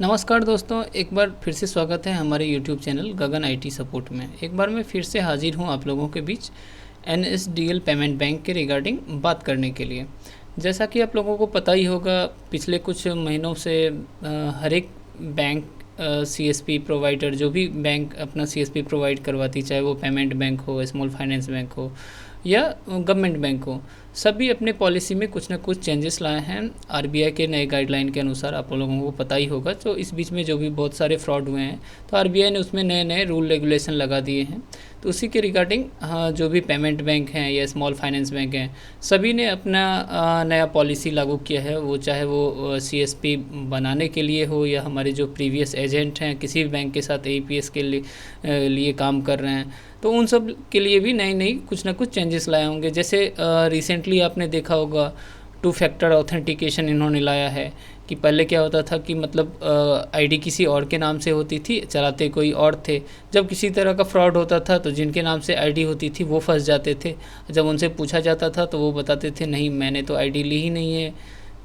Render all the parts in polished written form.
नमस्कार दोस्तों, एक बार फिर से स्वागत है हमारे YouTube channel Gagan IT support में। एक बार मैं फिर से हाजिर हूँ आप लोगों के बीच NSDL पेमेंट बैंक के रिगार्डिंग बात करने के लिए। जैसा कि आप लोगों को पता ही होगा, पिछले कुछ महीनों से हर एक बैंक CSP प्रोवाइडर, जो भी बैंक अपना CSP प्रोवाइड करवाती, चाहे वो पेमेंट बैंक हो, स्मॉल फाइनेंस बैंक हो या गवर्नमेंट बैंक हो, सभी अपने पॉलिसी में कुछ ना कुछ चेंजेस लाए हैं RBI के नए गाइडलाइन के अनुसार। आप लोगों को पता ही होगा। तो इस बीच में जो भी बहुत सारे फ्रॉड हुए हैं, तो RBI ने उसमें नए नए रूल रेगुलेशन लगा दिए हैं। तो उसी के रिगार्डिंग जो भी पेमेंट बैंक हैं या स्मॉल फाइनेंस बैंक हैं, सभी ने अपना नया पॉलिसी लागू किया है। वो चाहे वो CSP बनाने के लिए हो या हमारे जो प्रीवियस एजेंट हैं किसी भी बैंक के साथ APS के लिए काम कर रहे हैं, तो उन सब के लिए भी नई नई कुछ ना कुछ चेंजेस लाए होंगे। जैसे रिसेंटली आपने देखा होगा 2 फैक्टर ऑथेंटिकेशन इन्होंने लाया है। कि पहले क्या होता था कि मतलब ID किसी और के नाम से होती थी, चलाते कोई और थे। जब किसी तरह का फ्रॉड होता था तो जिनके नाम से ID होती थी वो फंस जाते थे। जब उनसे पूछा जाता था तो वो बताते थे नहीं, मैंने तो ID ली ही नहीं है।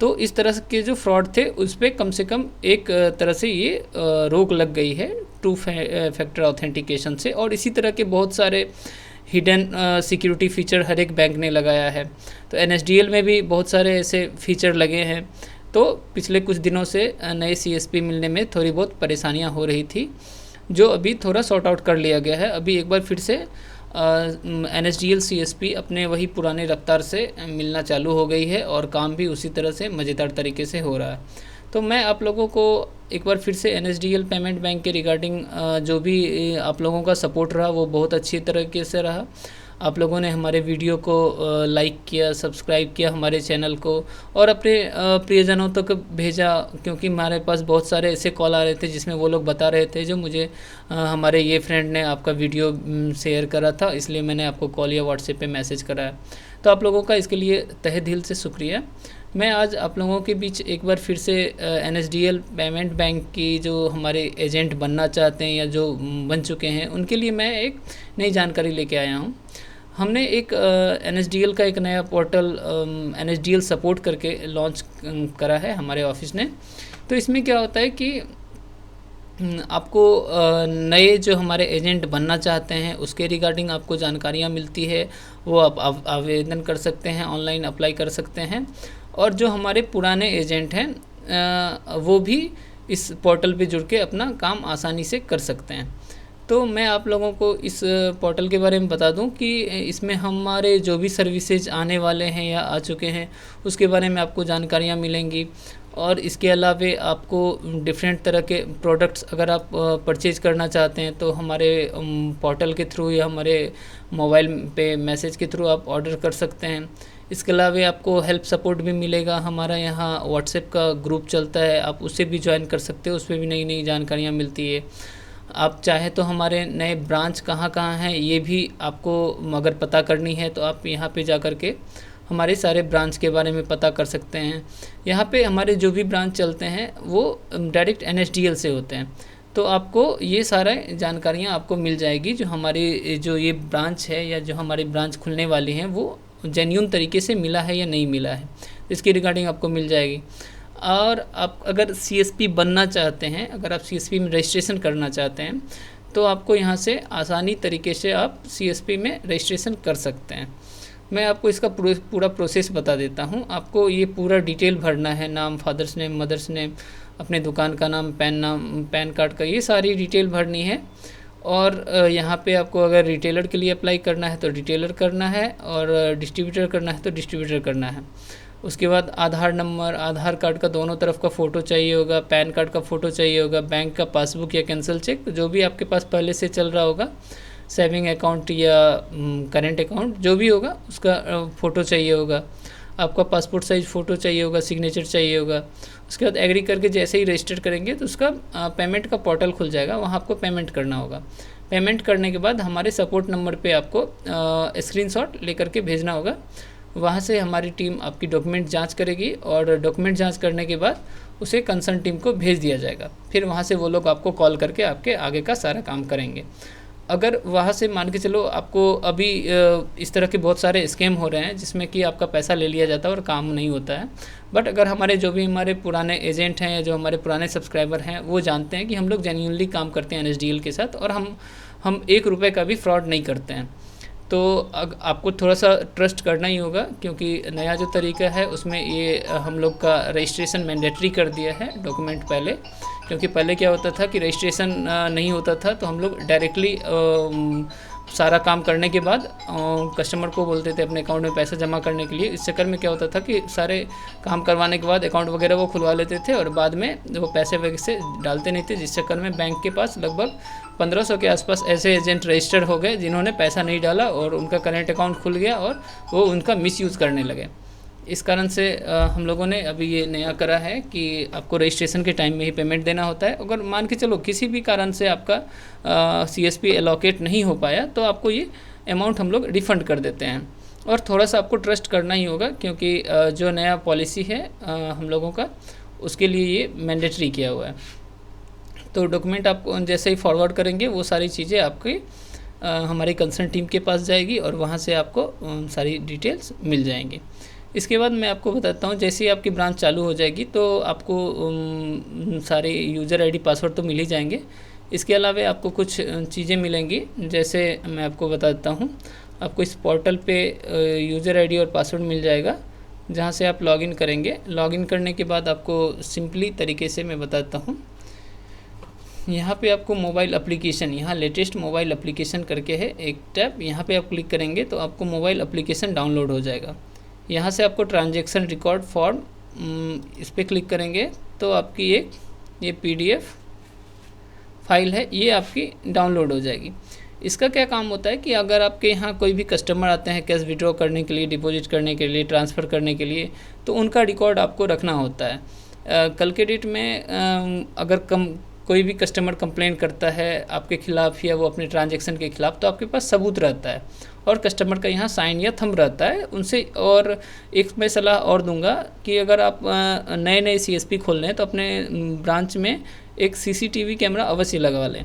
तो इस तरह के जो फ्रॉड थे उस पर कम से कम एक तरह से ये रोक लग गई है 2 फैक्टर ऑथेंटिकेशन से। और इसी तरह के बहुत सारे हिडन सिक्योरिटी फीचर हर एक बैंक ने लगाया है। तो NSDL में भी बहुत सारे ऐसे फीचर लगे हैं। तो पिछले कुछ दिनों से नए CSP मिलने में थोड़ी बहुत परेशानियां हो रही थी, जो अभी थोड़ा सॉर्ट आउट कर लिया गया है। अभी एक बार फिर से NSDL CSP अपने वही पुराने रफ्तार से मिलना चालू हो गई है और काम भी उसी तरह से मज़ेदार तरीके से हो रहा है। तो मैं आप लोगों को एक बार फिर से NSDL पेमेंट बैंक के रिगार्डिंग जो भी आप लोगों का सपोर्ट रहा वो बहुत अच्छी तरीके से रहा। आप लोगों ने हमारे वीडियो को लाइक किया, सब्सक्राइब किया हमारे चैनल को और अपने प्रियजनों तक भेजा, क्योंकि हमारे पास बहुत सारे ऐसे कॉल आ रहे थे जिसमें वो लोग बता रहे थे जो मुझे हमारे ये फ्रेंड ने आपका वीडियो शेयर करा था, इसलिए मैंने आपको कॉल या व्हाट्सएप पे मैसेज कराया। तो आप लोगों का इसके लिए तहे दिल से शुक्रिया। मैं आज आप लोगों के बीच एक बार फिर से NSDL पेमेंट बैंक की जो हमारे एजेंट बनना चाहते हैं या जो बन चुके हैं उनके लिए मैं एक नई जानकारी लेके आया हूँ। हमने एक NSDL का एक नया पोर्टल NSDL सपोर्ट करके लॉन्च करा है हमारे ऑफिस ने। तो इसमें क्या होता है कि आपको नए जो हमारे एजेंट बनना चाहते हैं उसके रिगार्डिंग आपको जानकारियाँ मिलती है। वो आप आवेदन कर सकते हैं, ऑनलाइन अप्लाई कर सकते हैं। और जो हमारे पुराने एजेंट हैं वो भी इस पोर्टल पे जुड़ के अपना काम आसानी से कर सकते हैं। तो मैं आप लोगों को इस पोर्टल के बारे में बता दूं कि इसमें हमारे जो भी सर्विसेज आने वाले हैं या आ चुके हैं उसके बारे में आपको जानकारियां मिलेंगी। और इसके अलावा आपको डिफरेंट तरह के प्रोडक्ट्स अगर आप परचेज करना चाहते हैं तो हमारे पोर्टल के थ्रू या हमारे मोबाइल पे मैसेज के थ्रू आप ऑर्डर कर सकते हैं। इसके अलावा आपको हेल्प सपोर्ट भी मिलेगा। हमारा यहाँ व्हाट्सएप का ग्रुप चलता है, आप उससे भी ज्वाइन कर सकते हो, उसमें भी नई नई जानकारियाँ मिलती है। आप चाहे तो हमारे नए ब्रांच कहाँ कहाँ हैं ये भी आपको अगर पता करनी है तो आप यहाँ पे जा कर के हमारे सारे ब्रांच के बारे में पता कर सकते हैं। यहाँ पे हमारे जो भी ब्रांच चलते हैं वो डायरेक्ट NSDL से होते हैं। तो आपको ये सारा जानकारियाँ आपको मिल जाएगी। जो हमारी जो ये ब्रांच है या जो हमारी ब्रांच खुलने वाली हैं वो जेन्युइन तरीके से मिला है या नहीं मिला है, इसकी रिगार्डिंग आपको मिल जाएगी। और आप अगर CSP बनना चाहते हैं, अगर आप CSP में रजिस्ट्रेशन करना चाहते हैं तो आपको यहाँ से आसानी तरीके से आप CSP में रजिस्ट्रेशन कर सकते हैं। मैं आपको इसका पूरा प्रोसेस बता देता हूँ। आपको ये पूरा डिटेल भरना है, नाम, फादर्स नेम, मदर्स नेम, अपने दुकान का नाम, पैन कार्ड का, ये सारी डिटेल भरनी है। और यहाँ पे आपको अगर रिटेलर के लिए अप्लाई करना है तो रिटेलर करना है और डिस्ट्रीब्यूटर करना है तो डिस्ट्रीब्यूटर करना है। उसके बाद आधार नंबर, आधार कार्ड का दोनों तरफ का फ़ोटो चाहिए होगा, पैन कार्ड का फ़ोटो चाहिए होगा, बैंक का पासबुक या कैंसिल चेक जो भी आपके पास पहले से चल रहा होगा, सेविंग अकाउंट या करेंट अकाउंट जो भी होगा उसका फ़ोटो चाहिए होगा, आपका पासपोर्ट साइज़ फ़ोटो चाहिए होगा, सिग्नेचर चाहिए होगा। उसके बाद एग्री करके जैसे ही रजिस्टर करेंगे तो उसका पेमेंट का पोर्टल खुल जाएगा, वहाँ आपको पेमेंट करना होगा। पेमेंट करने के बाद हमारे सपोर्ट नंबर पे आपको स्क्रीनशॉट लेकर के भेजना होगा। वहाँ से हमारी टीम आपकी डॉक्यूमेंट जांच करेगी और डॉक्यूमेंट जांच करने के बाद उसे कंसर्न टीम को भेज दिया जाएगा। फिर वहाँ से वो लोग आपको कॉल करके आपके आगे का सारा काम करेंगे। अगर वहाँ से मान के चलो आपको अभी इस तरह के बहुत सारे स्कैम हो रहे हैं जिसमें कि आपका पैसा ले लिया जाता है और काम नहीं होता है। बट अगर हमारे जो भी हमारे पुराने एजेंट हैं या जो हमारे पुराने सब्सक्राइबर हैं वो जानते हैं कि हम लोग जेन्युइनली काम करते हैं एनएसडीएल के साथ और हम 1 रुपये का भी फ्रॉड नहीं करते हैं, तो आपको थोड़ा सा ट्रस्ट करना ही होगा, क्योंकि नया जो तरीका है उसमें ये हम लोग का रजिस्ट्रेशन मैंडेटरी कर दिया है डॉक्यूमेंट पहले। क्योंकि पहले क्या होता था कि रजिस्ट्रेशन नहीं होता था तो हम लोग डायरेक्टली सारा काम करने के बाद कस्टमर को बोलते थे अपने अकाउंट में पैसा जमा करने के लिए। इस चक्कर में क्या होता था कि सारे काम करवाने के बाद अकाउंट वगैरह वो खुलवा लेते थे और बाद में वो पैसे वैसे डालते नहीं थे, जिस चक्कर में बैंक के पास लगभग 1500 के आसपास ऐसे एजेंट रजिस्टर हो गए जिन्होंने पैसा नहीं डाला और उनका करेंट अकाउंट खुल गया और वो उनका मिसयूज़ करने लगे। इस कारण से हम लोगों ने अभी ये नया करा है कि आपको रजिस्ट्रेशन के टाइम में ही पेमेंट देना होता है। अगर मान के चलो किसी भी कारण से आपका सीएसपी एलोकेट नहीं हो पाया तो आपको ये अमाउंट हम लोग रिफ़ंड कर देते हैं। और थोड़ा सा आपको ट्रस्ट करना ही होगा, क्योंकि जो नया पॉलिसी है हम लोगों का उसके लिए ये मैंडेटरी किया हुआ है। तो डॉक्यूमेंट आपको जैसे ही फॉरवर्ड करेंगे वो सारी चीज़ें आपकी हमारी कंसर्न टीम के पास जाएगी और वहाँ से आपको सारी डिटेल्स मिल जाएंगी। इसके बाद मैं आपको बताता हूँ, जैसे ही आपकी ब्रांच चालू हो जाएगी तो आपको सारे यूज़र आईडी पासवर्ड तो मिल ही जाएंगे। इसके अलावा आपको कुछ चीज़ें मिलेंगी, जैसे मैं आपको बता देता हूँ। आपको इस पोर्टल पे यूज़र आईडी और पासवर्ड मिल जाएगा, जहाँ से आप लॉगिन करेंगे। लॉगिन करने के बाद आपको सिंपली तरीके से मैं बताता हूँ, यहाँ पे आपको मोबाइल एप्लीकेशन, यहाँ लेटेस्ट मोबाइल एप्लीकेशन करके है एक टैब, यहाँ पे आप क्लिक करेंगे तो आपको मोबाइल एप्लीकेशन डाउनलोड हो जाएगा। यहाँ से आपको ट्रांजैक्शन रिकॉर्ड फॉर्म इस पर क्लिक करेंगे तो आपकी ये PDF फाइल है, ये आपकी डाउनलोड हो जाएगी। इसका क्या काम होता है कि अगर आपके यहाँ कोई भी कस्टमर आते हैं कैश विड्रॉ करने के लिए, डिपॉजिट करने के लिए, ट्रांसफ़र करने के लिए, तो उनका रिकॉर्ड आपको रखना होता है। कल के डेट में अगर कोई भी कस्टमर कंप्लेंट करता है आपके ख़िलाफ़ या वो अपने ट्रांजैक्शन के ख़िलाफ़, तो आपके पास सबूत रहता है और कस्टमर का यहाँ साइन या थंब रहता है उनसे। और एक मैं सलाह और दूंगा कि अगर आप नए CSP खोल रहे हैं तो अपने ब्रांच में एक CCTV कैमरा अवश्य लगवा लें।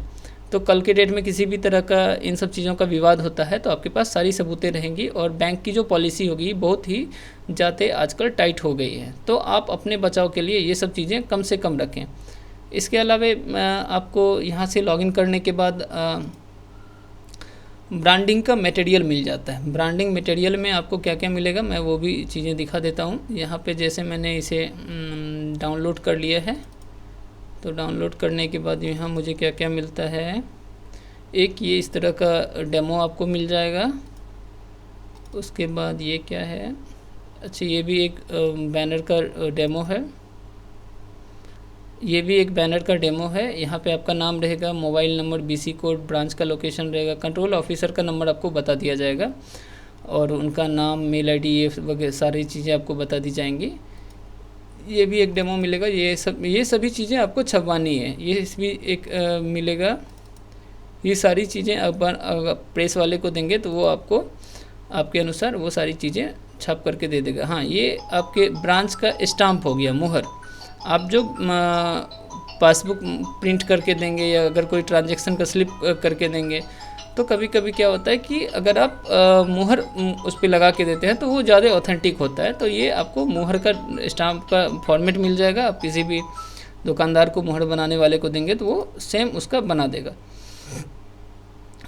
तो कल के डेट में किसी भी तरह का इन सब चीज़ों का विवाद होता है तो आपके पास सारी सबूतें रहेंगी। और बैंक की जो पॉलिसी होगी बहुत ही ज़्यादा आजकल टाइट हो गई है, तो आप अपने बचाव के लिए ये सब चीज़ें कम से कम रखें। इसके अलावा आपको यहाँ से लॉगिन करने के बाद ब्रांडिंग का मटेरियल मिल जाता है। ब्रांडिंग मटेरियल में आपको क्या क्या मिलेगा मैं वो भी चीज़ें दिखा देता हूँ। यहाँ पे जैसे मैंने इसे डाउनलोड कर लिया है, तो डाउनलोड करने के बाद यहाँ मुझे क्या क्या मिलता है, एक ये इस तरह का डेमो आपको मिल जाएगा। उसके बाद ये क्या है, अच्छा ये भी एक बैनर का डेमो है, ये भी एक बैनर का डेमो है। यहाँ पे आपका नाम रहेगा, mobile number, BC code, branch का लोकेशन रहेगा, कंट्रोल ऑफिसर का नंबर आपको बता दिया जाएगा और उनका नाम, मेल ID, ये वगैरह सारी चीज़ें आपको बता दी जाएंगी। ये भी एक डेमो मिलेगा। ये सभी चीज़ें आपको छपवानी है। ये भी एक मिलेगा। ये सारी चीज़ें अगर प्रेस वाले को देंगे तो वो आपको आपके अनुसार वो सारी चीज़ें छप करके दे देगा। हाँ, ये आपके ब्रांच का स्टाम्प हो गया, मुहर। आप जो पासबुक प्रिंट करके देंगे या अगर कोई ट्रांजैक्शन का स्लिप करके देंगे तो कभी कभी क्या होता है कि अगर आप मुहर उस पर लगा के देते हैं तो वो ज़्यादा ऑथेंटिक होता है। तो ये आपको मुहर का स्टाम्प का फॉर्मेट मिल जाएगा। आप किसी भी दुकानदार को मुहर बनाने वाले को देंगे तो वो सेम उसका बना देगा।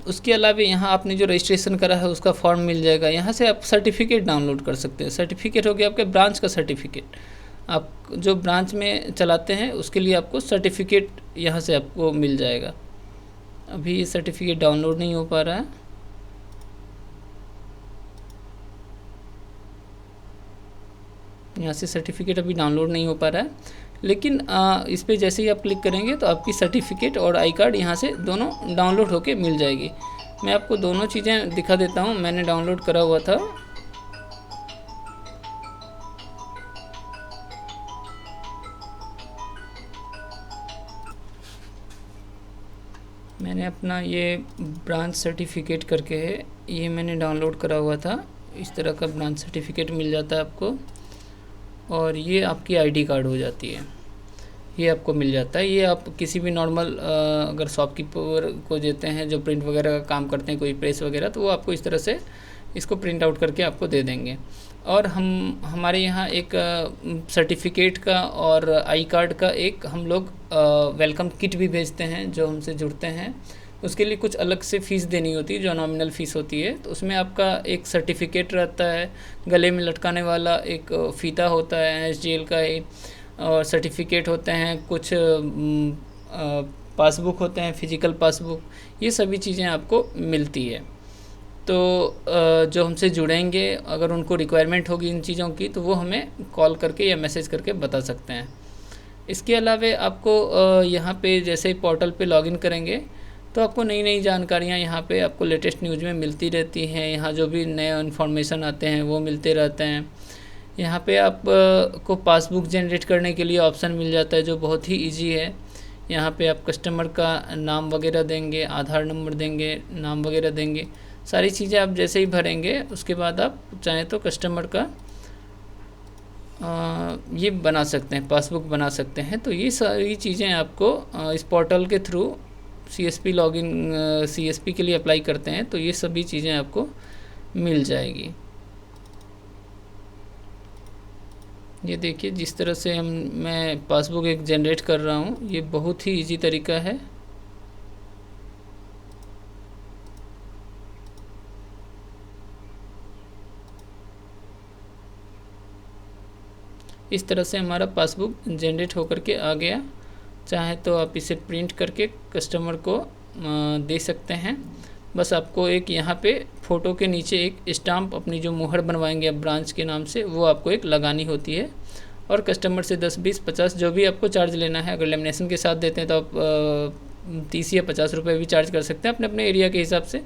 उसके अलावा यहाँ आपने जो रजिस्ट्रेशन करा है उसका फॉर्म मिल जाएगा। यहाँ से आप सर्टिफिकेट डाउनलोड कर सकते हैं। सर्टिफिकेट हो गया आपके ब्रांच का सर्टिफिकेट। आप जो ब्रांच में चलाते हैं उसके लिए आपको सर्टिफिकेट यहाँ से आपको मिल जाएगा। अभी ये सर्टिफिकेट डाउनलोड नहीं हो पा रहा है। यहाँ से सर्टिफिकेट अभी डाउनलोड नहीं हो पा रहा है, लेकिन इस पर जैसे ही आप क्लिक करेंगे तो आपकी सर्टिफिकेट और आई कार्ड यहाँ से दोनों डाउनलोड होके मिल जाएगी। मैं आपको दोनों चीज़ें दिखा देता हूँ। मैंने डाउनलोड करा हुआ था। मैंने अपना ये ब्रांच सर्टिफिकेट करके है, ये मैंने डाउनलोड करा हुआ था। इस तरह का ब्रांच सर्टिफिकेट मिल जाता है आपको और ये आपकी ID कार्ड हो जाती है। ये आपको मिल जाता है। ये आप किसी भी नॉर्मल अगर शॉपकीपर को देते हैं जो प्रिंट वगैरह का काम करते हैं, कोई प्रेस वगैरह, तो वो आपको इस तरह से इसको प्रिंट आउट करके आपको दे देंगे। और हमारे यहाँ एक सर्टिफिकेट का और आई कार्ड का एक हम लोग वेलकम किट भी भेजते हैं जो हमसे जुड़ते हैं। उसके लिए कुछ अलग से फ़ीस देनी होती है जो नॉमिनल फ़ीस होती है। तो उसमें आपका एक सर्टिफिकेट रहता है, गले में लटकाने वाला एक फ़ीता होता है NSDL का ही, और सर्टिफिकेट होते हैं, कुछ पासबुक होते हैं, फिजिकल पासबुक, ये सभी चीज़ें आपको मिलती है। तो जो हमसे जुड़ेंगे अगर उनको रिक्वायरमेंट होगी इन चीज़ों की तो वो हमें कॉल करके या मैसेज करके बता सकते हैं। इसके अलावा आपको यहाँ पे जैसे ही पोर्टल पे लॉगिन करेंगे तो आपको नई नई जानकारियाँ यहाँ पे आपको लेटेस्ट न्यूज़ में मिलती रहती हैं। यहाँ जो भी नए इन्फॉर्मेशन आते हैं वो मिलते रहते हैं। यहाँ पे आप को पासबुक जनरेट करने के लिए ऑप्शन मिल जाता है जो बहुत ही इजी है। यहाँ पे आप कस्टमर का नाम वगैरह देंगे, आधार नंबर देंगे, नाम वगैरह देंगे, सारी चीज़ें आप जैसे ही भरेंगे उसके बाद आप चाहें तो कस्टमर का ये बना सकते हैं, पासबुक बना सकते हैं। तो ये सारी चीज़ें आपको इस पोर्टल के थ्रू CSP लॉगिन CSP के लिए अप्लाई करते हैं तो ये सभी चीज़ें आपको मिल जाएगी। ये देखिए जिस तरह से मैं पासबुक एक जनरेट कर रहा हूँ, ये बहुत ही इजी तरीका है। इस तरह से हमारा पासबुक जनरेट होकर के आ गया। चाहे तो आप इसे प्रिंट करके कस्टमर को दे सकते हैं। बस आपको एक यहाँ पे फ़ोटो के नीचे एक स्टाम्प, अपनी जो मुहर बनवाएंगे आप ब्रांच के नाम से, वो आपको एक लगानी होती है। और कस्टमर से 10, 20, 50 जो भी आपको चार्ज लेना है, अगर लेमिनेशन के साथ देते हैं तो आप 30 या 50 रुपये भी चार्ज कर सकते हैं, अपने अपने एरिया के हिसाब से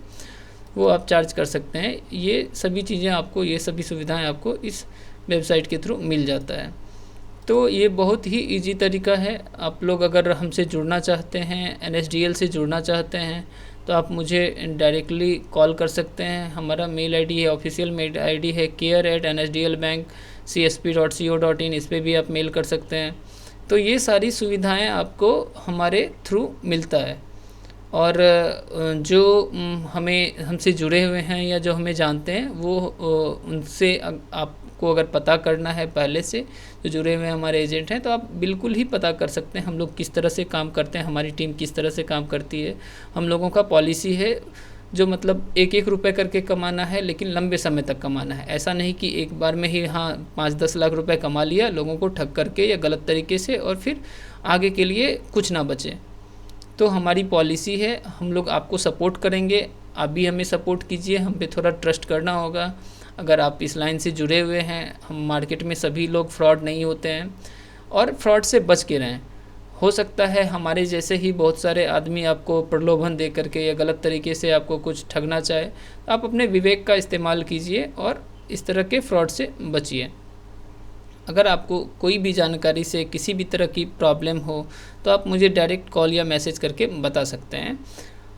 वो आप चार्ज कर सकते हैं। ये सभी चीज़ें आपको, ये सभी सुविधाएँ आपको इस वेबसाइट के थ्रू मिल जाता है। तो ये बहुत ही इजी तरीका है। आप लोग अगर हमसे जुड़ना चाहते हैं, NSDL से जुड़ना चाहते हैं, तो आप मुझे डायरेक्टली कॉल कर सकते हैं। हमारा मेल आईडी है, ऑफिशियल मेल आईडी है care@nsdlbank.csp.co.in, इस पर भी आप मेल कर सकते हैं। तो ये सारी सुविधाएं आपको हमारे थ्रू मिलता है। और जो हमसे जुड़े हुए हैं या जो हमें जानते हैं वो उनसे आपको अगर पता करना है पहले से, जो जुड़े हुए हमारे एजेंट हैं, तो आप बिल्कुल ही पता कर सकते हैं हम लोग किस तरह से काम करते हैं, हमारी टीम किस तरह से काम करती है। हम लोगों का पॉलिसी है जो मतलब 1-1 रुपये करके कमाना है, लेकिन लंबे समय तक कमाना है। ऐसा नहीं कि एक बार में ही 5-10 लाख रुपए कमा लिया लोगों को ठग करके या गलत तरीके से और फिर आगे के लिए कुछ ना बचे। तो हमारी पॉलिसी है, हम लोग आपको सपोर्ट करेंगे, आप भी हमें सपोर्ट कीजिए, हम पे थोड़ा ट्रस्ट करना होगा। अगर आप इस लाइन से जुड़े हुए हैं, हम मार्केट में सभी लोग फ्रॉड नहीं होते हैं और फ्रॉड से बच के रहें। हो सकता है हमारे जैसे ही बहुत सारे आदमी आपको प्रलोभन दे करके या गलत तरीके से आपको कुछ ठगना चाहे, तो आप अपने विवेक का इस्तेमाल कीजिए और इस तरह के फ्रॉड से बचिए। अगर आपको कोई भी जानकारी से किसी भी तरह की प्रॉब्लम हो तो आप मुझे डायरेक्ट कॉल या मैसेज करके बता सकते हैं।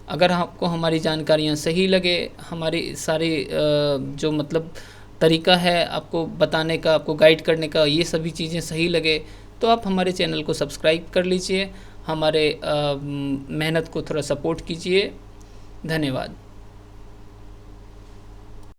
अगर आपको हमारी जानकारियाँ सही लगे, हमारी सारी जो मतलब तरीका है आपको बताने का, आपको गाइड करने का, ये सभी चीज़ें सही लगे तो आप हमारे चैनल को सब्सक्राइब कर लीजिए, हमारे मेहनत को थोड़ा सपोर्ट कीजिए। धन्यवाद।